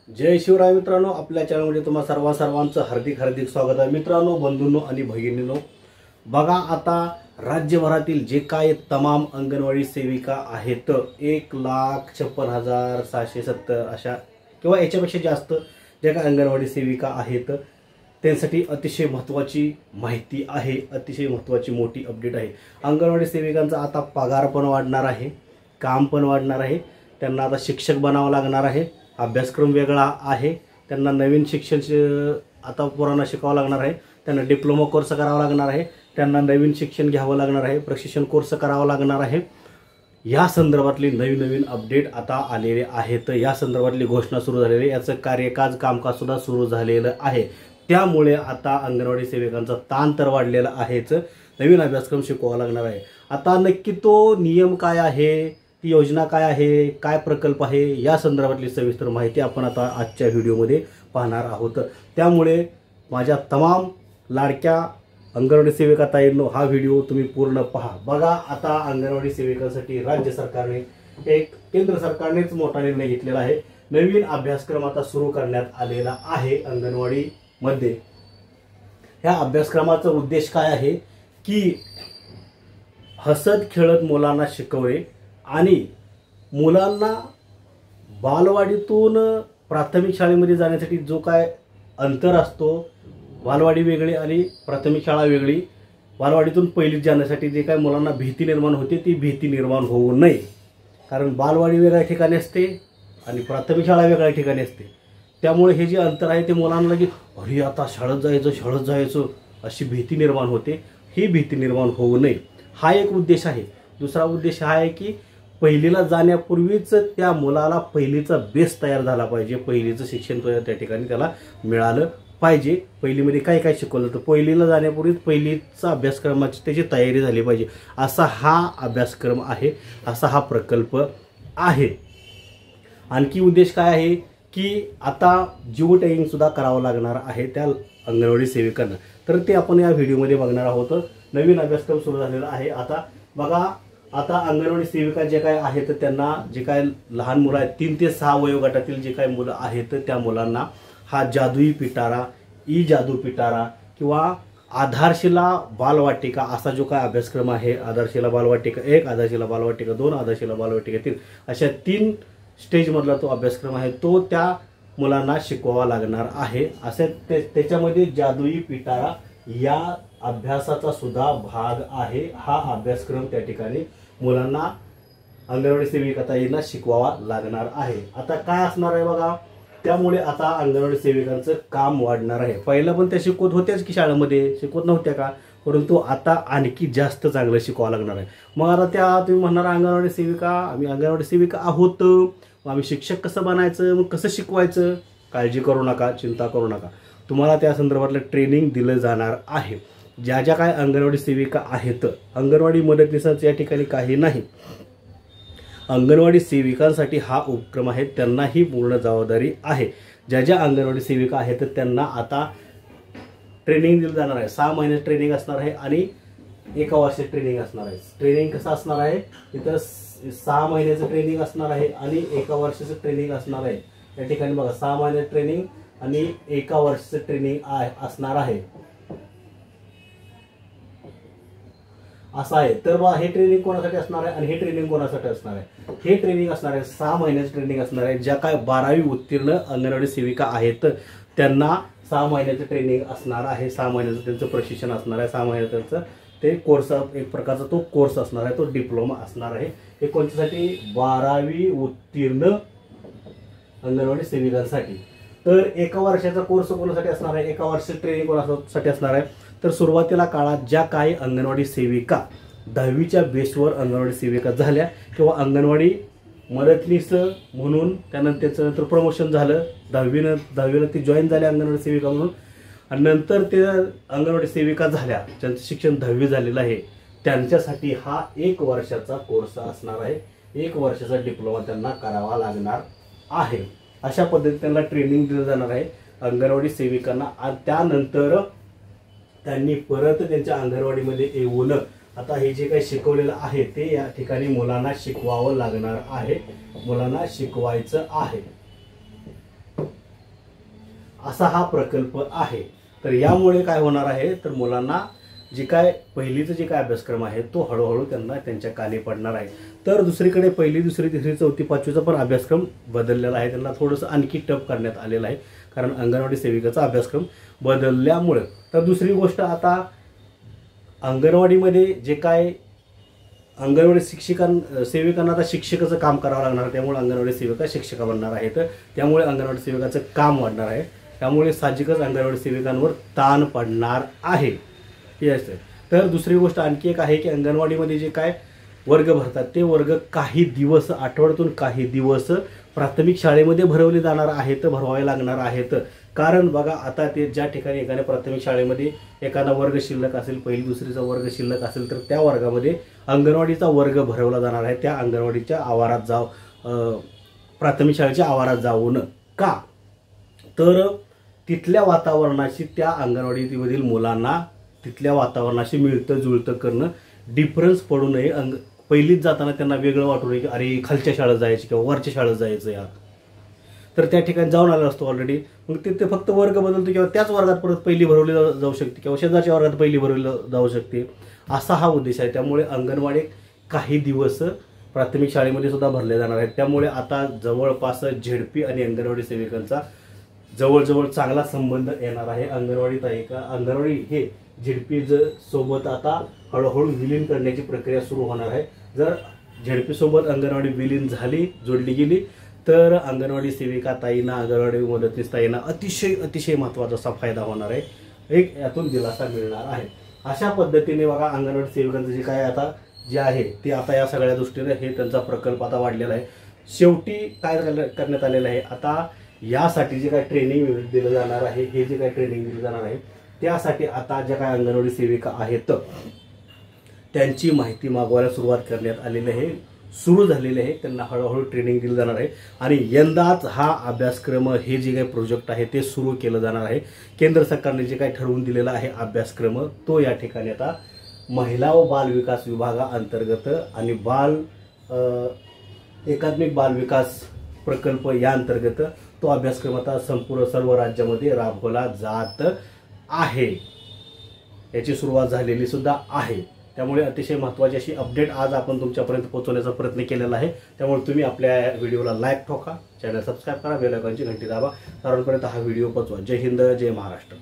जय शिवराय मित्रांनो, आपल्या चॅनलमध्ये तुम्हा सर्वांचं हार्दिक स्वागत आहे। मित्रांनो, बंधूंनो आणि भगिनींनो, बघा आता राज्यभरातील जे काय तमाम अंगणवाडी सेविका आहेत 1,56,770 अशा किंवा याच्यापेक्षा जास्त जे काय अंगणवाडी सेविका आहेत त्यांसाठी अतिशय महत्त्वाची माहिती आहे, अतिशय महत्त्वाची मोठी अपडेट आहे। अंगणवाडी सेविकांचा आता पगार पण वाढणार आहे, काम पण वाढणार आहे, त्यांना आता शिक्षक बनावं लागणार आहे, अभ्यासक्रम वेगळा आहे, त्यांना नवीन शिक्षण आता पुराणा शिकावं लागणार आहे, त्यांना डिप्लोमा कोर्स करावा लागणार आहे, त्यांना नवीन शिक्षण घ्यावं लागणार आहे, प्रशिक्षण कोर्स करावा लागणार आहे। या संदर्भातली नवीन अपडेट आता आलेले आहेत, या संदर्भातली घोषणा सुरू झालेली, याचं कार्यकाज कामकाज सुद्धा सुरू झालेलं आहे। त्यामुळे आता अंगणवाडी सेविकांचा ताण तर वाढलेला आहेच, नवीन अभ्यासक्रम शिकवावा लागणार आहे। आता नक्की तो नियम काय आहे, ती योजना काय आहे, काय प्रकल्प आहे, या संदर्भातली सविस्तर माहिती आपण आता आजच्या व्हिडिओमध्ये पाहणार आहोत। त्यामुळे माझ्या तमाम लाडक्या अंगणवाडी सेविका ताईंनो हा व्हिडिओ तुम्ही पूर्ण पहा। बघा आता अंगणवाडी सेविकांसाठी राज्य सरकारने एक केंद्र सरकारनेच मोठा निर्णय घेतलेला आहे। नवीन अभ्यासक्रम आता सुरू करण्यात आलेला आहे अंगणवाडी मध्ये। ह्या अभ्यासक्रमाचा उद्देश काय आहे की हसत खेळत मुलांना शिकवणे आणि मुलांना बालवाडीतून प्राथमिक शाळेमध्ये जाण्यासाठी जो काय अंतर असतो, बालवाडी वेगळी आणि प्राथमिक शाळा वेगळी, बालवाडीतून पहिलीत जाण्यासाठी जे काय मुलांना भीती निर्माण होते ती भीती निर्माण होऊ नये, कारण बालवाडी वेगळ्या ठिकाणी असते आणि प्राथमिक शाळा वेगळ्या ठिकाणी असते। त्यामुळे हे जे अंतर आहे ते मुलांना की अरे आता शाळेत जायचं अशी भीती निर्माण होते, ही भीती निर्माण होऊ नये हा एक उद्देश आहे। दुसरा उद्देश हा आहे की पहिलीला जाण्यापूर्वीच त्या मुलाला पहिलीचा बेस तयार झाला पाहिजे, पहिलीचं शिक्षण त्या ठिकाणी त्याला मिळालं पाहिजे। पहिलीमध्ये काय काय शिकवलं तर पहिलीला जाण्यापूर्वीच पहिलीचा अभ्यासक्रमाची त्याची तयारी झाली पाहिजे, असा हा अभ्यासक्रम आहे, असा हा प्रकल्प आहे। आणखी उद्देश काय आहे की आता जीव टॅगिंग सुद्धा करावं लागणार आहे त्या अंगणवाडी सेविकांना, तर ते आपण या व्हिडिओमध्ये बघणार आहोत। नवीन अभ्यासक्रम सुरू झालेला आहे। आता बघा, आता अंगणवाडी सेविका जे काय आहेत त्यांना जे काय लहान मुलं आहेत 3 ते 6 वयोगटातील जे काय मुलं आहेत त्या मुलांना हा जादुई पिटारा, ई जादू पिटारा किंवा आधारशिला बालवाटिका असा जो काय अभ्यासक्रम आहे, आधारशिला बालवाटिका 1, आधारशिला बालवाटिका 2, आधारशिला बालवाटिका 3 अशा 3 स्टेजमधला तो अभ्यासक्रम आहे, तो त्या मुलांना शिकवावा लागणार आहे। असे त्याच्यामध्ये जादुई पिटारा या अभ्यासाचा सुद्धा भाग आहे। हा अभ्यासक्रम त्या ठिकाणी मुलांना अंगणवाडी सेविका ताईंना शिकवावा लागणार आहे। आता काय असणार आहे बघा, त्यामुळे आता अंगणवाडी सेविकांचं काम वाढणार आहे। पहिलं पण त्या शिकवत होत्याच की शाळेमध्ये, शिकवत नव्हत्या का, परंतु आता आणखी जास्त चांगलं शिकवावं लागणार आहे। मग आता त्या तुम्ही म्हणणार अंगणवाडी सेविका, आम्ही अंगणवाडी सेविका आहोत, मग आम्ही शिक्षक कसं बनायचं, मग कसं शिकवायचं, काळजी करू नका, चिंता करू नका, तुम्हाला त्या संदर्भातलं ट्रेनिंग दिलं जाणार आहे। ज्या ज्या काय अंगणवाडी सेविका आहेत, अंगणवाडी मदतनीसच या ठिकाणी काही नाही, अंगणवाडी सेविकांसाठी हा उपक्रम आहे, त्यांना ही पूर्ण जबाबदारी आहे। ज्या ज्या अंगणवाडी सेविका आहेत त्यांना आता ट्रेनिंग दिलं जाणार आहे। 6 महिने ट्रेनिंग असणार आहे आणि 1 वर्ष ट्रेनिंग असणार आहे। ट्रेनिंग कसं असणार आहे, इथं 6 महिन्याचं ट्रेनिंग असणार आहे आणि 1 वर्षाचं ट्रेनिंग असणार आहे। या ठिकाणी बघा 6 महिने ट्रेनिंग आणि 1 वर्षाचं ट्रेनिंग असणार आहे, असं आहे। तर बघा हे ट्रेनिंग कोणासाठी असणार आहे आणि हे ट्रेनिंग कोणासाठी असणार आहे, हे ट्रेनिंग असणार आहे 6 महिन्याचं ट्रेनिंग असणार आहे। ज्या काय 12वी उत्तीर्ण अंगणवाडी सेविका आहेत त्यांना 6 महिन्याचं ट्रेनिंग असणार आहे, 6 महिन्याचं त्यांचं प्रशिक्षण असणार आहे, 6 महिन्याचं त्यांचं ते कोर्स, एक प्रकारचा तो कोर्स असणार आहे, तो डिप्लोमा असणार आहे। हे कोणत्यासाठी, 12वी उत्तीर्ण अंगणवाडी सेविकांसाठी। तर 1 वर्षाचा कोर्स कोणासाठी असणार आहे, 1 वर्षाचं ट्रेनिंग कोणासाठी असणार आहे, तर सुरुवातीला काळात ज्या काही अंगणवाडी सेविका 10वीच्या बेसवर अंगणवाडी सेविका झाल्या किंवा अंगणवाडी मदतनीस म्हणून त्यानंतर त्याच्यानंतर प्रमोशन झालं, 10वीला ती जॉईन झाल्या अंगणवाडी सेविका म्हणून, आणि नंतर ते अंगणवाडी सेविका झाल्या, ज्यांचं शिक्षण 10वी झालेलं आहे, त्यांच्यासाठी हा 1 वर्षाचा कोर्स असणार आहे, 1 वर्षाचा डिप्लोमा त्यांना करावा लागणार आहे। अशा पद्धतीने त्यांना ट्रेनिंग दिलं जाणार आहे अंगणवाडी सेविकांना। आणि त्यानंतर त्यांनी परत त्यांच्या अंगणवाडीमध्ये येऊन आता हे जे काही शिकवलेलं आहे ते या ठिकाणी मुलांना शिकवावं लागणार आहे, मुलांना शिकवायचं आहे। असा हा प्रकल्प आहे। तर यामुळे काय होणार आहे, तर मुलांना जे काय पहिलीचं जे काय अभ्यासक्रम आहे तो हळूहळू त्यांना त्यांच्या कानी पडणार आहे। तर दुसरीकडे पहिली, दुसरी, तिसरी, चौथी, पाचवीचा पण अभ्यासक्रम बदललेला आहे, त्यांना थोडंसं आणखी टफ करण्यात आलेलं आहे, कारण अंगणवाडी सेविकाचा अभ्यासक्रम बदलल्यामुळे। तर दुसरी गोष्ट, आता अंगणवाडीमध्ये जे काय अंगणवाडी सेविकांना आता शिक्षकाचं काम करावं लागणार, त्यामुळे अंगणवाडी सेविका शिक्षिका बनणार आहेत, त्यामुळे अंगणवाडी सेविकाचं काम वाढणार आहे, त्यामुळे साहजिकच अंगणवाडी सेविकांवर ताण पडणार आहे। तर दुसरी गोष्ट आणखी एक आहे की अंगणवाडीमध्ये जे काय वर्ग भरतात ते वर्ग काही दिवस, आठवड्यातून काही दिवस प्राथमिक शाळेमध्ये भरवले जाणार आहेत, भरवावे लागणार आहेत। कारण बघा, आता ते ज्या ठिकाणी एखाद्या प्राथमिक शाळेमध्ये एखादा वर्ग शिल्लक असेल, पहिली दुसरीचा वर्ग शिल्लक असेल, तर त्या वर्गामध्ये अंगणवाडीचा वर्ग भरवला जाणार आहे, त्या अंगणवाडीच्या आवारात प्राथमिक शाळेच्या आवारात जाऊन। का तर तिथल्या वातावरणाशी त्या अंगणवाडीमधील मुलांना तिथल्या वातावरणाशी मिळतं जुळतं करणं, डिफरन्स पडू नये, पहिलीच जाताना त्यांना वेगळं वाटू नये की अरे खालच्या शाळेत जायचं किंवा वरच्या शाळेत जायचं यार, तर त्या ठिकाणी जाऊन आला असतो ऑलरेडी, मग ते फक्त वर्ग बदलतो किंवा त्याच वर्गात परत पहिली भरवली जाऊ शकते किंवा शेजारच्या वर्गात पहिली भरवली जाऊ शकते, असा हा उद्देश आहे। त्यामुळे अंगणवाडी काही दिवस प्राथमिक शाळेमध्ये सुद्धा भरले जाणार आहेत। त्यामुळे आता जवळपास झेडपी आणि अंगणवाडी सेविकांचा जवळजवळ चांगला संबंध येणार आहे। अंगणवाडी हे झेडपी सोबत आता हळूहळू विलीन करण्याची प्रक्रिया सुरू होणार आहे। जर झेडपी सोबत अंगणवाडी विलीन झाली, जोडली गेली, तर अंगणवाडी सेविका ताईंना, अंगणवाडी मदतनीस ताईंना अतिशय महत्त्वाचा असा फायदा होणार आहे, एक यातून दिलासा मिळणार आहे। अशा पद्धतीने बघा, अंगणवाडी सेविकांचं जे काय आता जे आहे ते आता या सगळ्या दृष्टीने हे त्यांचा प्रकल्प आता वाढलेला आहे। शेवटी काय करण्यात आलेलं आहे, आता यासाठी जे काय ट्रेनिंग दिलं जाणार आहे, हे जे काय ट्रेनिंग दिलं जाणार आहे त्यासाठी आता ज्या काय अंगणवाडी सेविका आहेत त्यांची माहिती मागवायला सुरुवात करण्यात आलेली आहे, सुरू झालेले आहे, त्यांना हळूहळू ट्रेनिंग दिलं जाणार आहे आणि यंदाच हा अभ्यासक्रम, हे जे काही प्रोजेक्ट आहे ते सुरू केलं जाणार आहे। केंद्र सरकारने जे काही ठरवून दिलेला आहे अभ्यासक्रम, तो या ठिकाणी आता महिला व बाल विकास विभागाअंतर्गत आणि एकात्मिक बाल विकास प्रकल्प या अंतर्गत तो अभ्यासक्रम आता संपूर्ण सर्व राज्यामध्ये राबवला जात आहे, याची सुरुवात झालेली सुद्धा आहे। त्यामुळे अतिशय महत्त्वाची अशी अपडेट आज आपण तुमच्यापर्यंत पोहोचवण्याचा प्रयत्न केलेला आहे। त्यामुळे तुम्ही आपल्या व्हिडिओला लाईक ठोका, चॅनल सबस्क्राईब करा, बेल आयकॉनची घंटी दाबा, सर्वांपर्यंत हा व्हिडिओ पोहोचवा। जय हिंद, जय महाराष्ट्र।